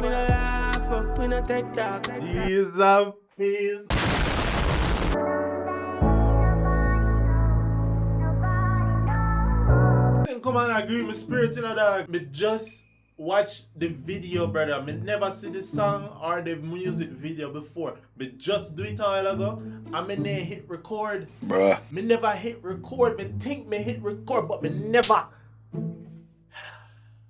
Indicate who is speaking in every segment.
Speaker 1: We no laugh, we no take talk.
Speaker 2: Jesus, please. Come on, agree with my spirit, you know, dog. Me just watch the video, brother. Me never see the song or the music video before. Me just do it a while ago. And me never hit record.
Speaker 3: Bruh.
Speaker 2: Me never hit record. Me think me hit record, but me never.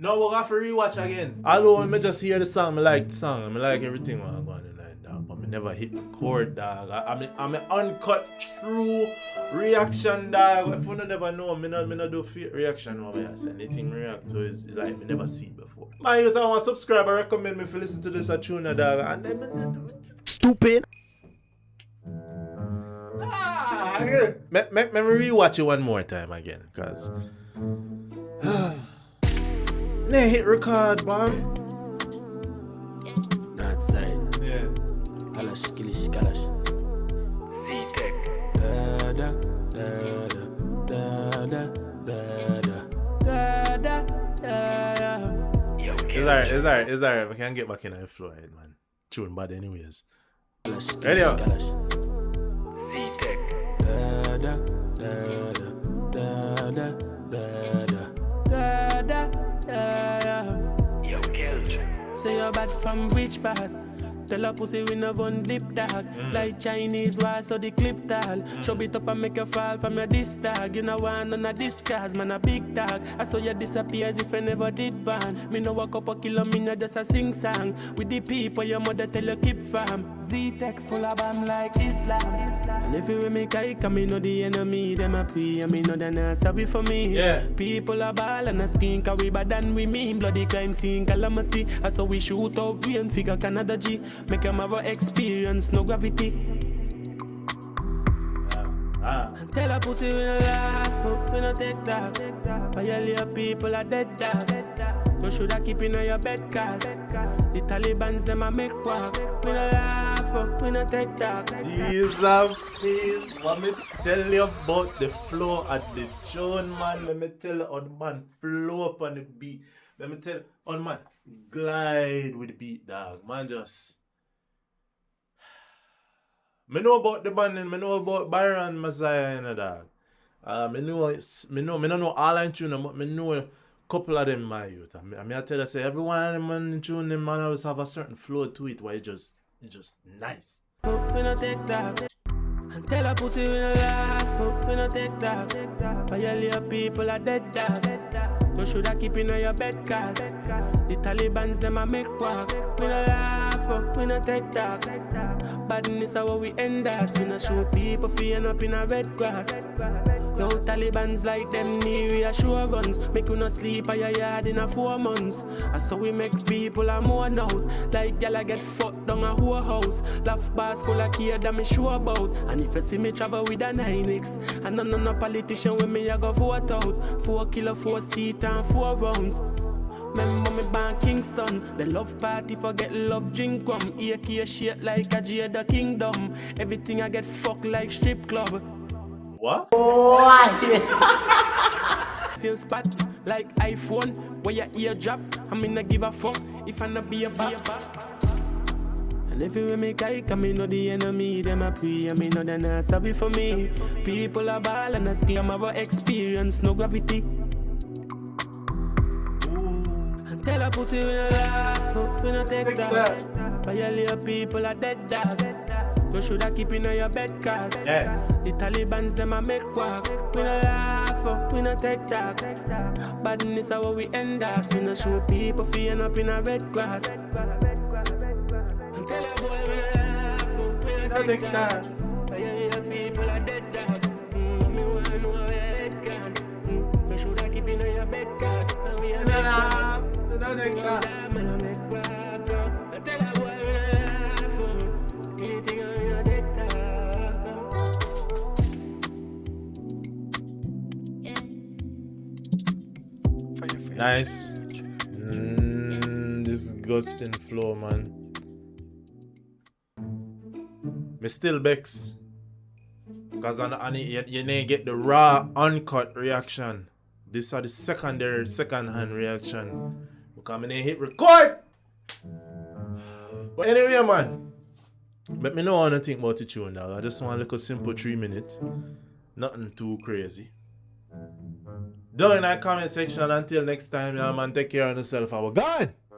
Speaker 2: Now we're going to rewatch again. Although me just hear the song, I like the song. I like everything when I go on the night, dog. But me never hit record, dog. I'm an uncut, true reaction, dog. If you never know, me not do fake reaction over here. So anything me react to is like me never see it before. Man, you don't want to subscribe, I recommend me if you listen to this at tuna, dog. And then
Speaker 3: Stupid.
Speaker 2: Let me rewatch it one more time again, cause nah, hit record, man.
Speaker 1: Not side.
Speaker 2: Yeah.
Speaker 1: Kalash, kilish, kalash.
Speaker 3: Z-Tech.
Speaker 1: Da da da da da da da da da.
Speaker 3: Yo,
Speaker 2: It's alright. We can get back in the flow, right, man. Tune bad anyways.
Speaker 1: Kalash,
Speaker 2: Ready up.
Speaker 1: kalash.
Speaker 3: Z-Tech.
Speaker 1: Da da da da da da da da.
Speaker 3: Yo, Kelch.
Speaker 1: Say you're bad from which part? Tell a pussy we no gun dip tag. Like Chinese war so the clip tag. Show it up and make you fall from your disc tag. You know one on a disc man a big tag. I saw you disappear as if I never did ban. Me no walk up a kilo, me no just a sing song. With the people your mother tell you keep fam. Z-Tech full of bam like Islam. And if you make I come, me know the enemy. Them a pray and me know they not sorry for me.
Speaker 2: Yeah.
Speaker 1: People are ball and a screen cause we bad than we mean. Bloody crime scene calamity. I saw we shoot out brain figure Canada G. Make them have a experience, no gravity. Tell a pussy we no laugh, we no take talk. Violate people are dead dog. You shoulda keep in your bed cause the Talibans them a make quack. We no laugh, we no take talk.
Speaker 2: Jesus, please. Let me tell you about the flow at the tune, man. Let me tell you how the man flow up on the beat. Let me tell you, on man, glide with the beat, dog. Man, just. Me know about the band and me know about Byron Messiah, you know, dog. Me don't know all in tune, but me know a couple of them, my youth. I mean, I tell you, say, every one of them man in tune, them man always have a certain flow to it, where it's just nice.
Speaker 1: We no take talk. And tell a pussy we no laugh, we no take talk. Violate people are dead dog. You shoulda keep in your bed cause the Talibans them a make quack. We no laugh, we no take talk. Badness how we end us. We no show people feeling up in a red grass. Yo, Talibans like them need reassure guns. Make you no sleep at your yard in a 4 months. And so we make people a mourn out. Like y'all get fucked down a whole house. Laugh bars full of care that me sure about. And if you see me travel with a 9X, and no politician with me I go vote out. 4 kilo, 4 seat and 4 rounds. Remember me born Kingston. The love party forget love drink rum. AK shit like a Jada Kingdom. Everything I get fucked like strip club.
Speaker 2: What?
Speaker 1: Same spot like iPhone. Where your ear drop. I mean I give a fuck if I not be a back. And if you make I come, me know the enemy. Them a pray and me know they not sorry for me. People are ball and I scream about experience, no gravity. Tell a pussy we no laugh, we no take that. Violate people are dead dog. You shoulda keep in your bed cause the Talibans them a make quack. We no laugh, we no take talk. Badness how we end us. We no show people feeling up in a red grass. And tell a boy we no laugh, we no take talk. Violate people are dead dog. Me wanna know where your head gone. You shoulda keep in your bed cause we a make quack.
Speaker 2: Nice. Disgusting flow, man. Me still vex. Because you didn't get the raw, uncut reaction. This is the second-hand reaction. Because I didn't hit record. But anyway, man. Let me know what you think about the tune, dog. I just want a little simple 3 minutes. Nothing too crazy. Down in that comment section. Until next time, yeah, man. Take care of yourself. I was gone.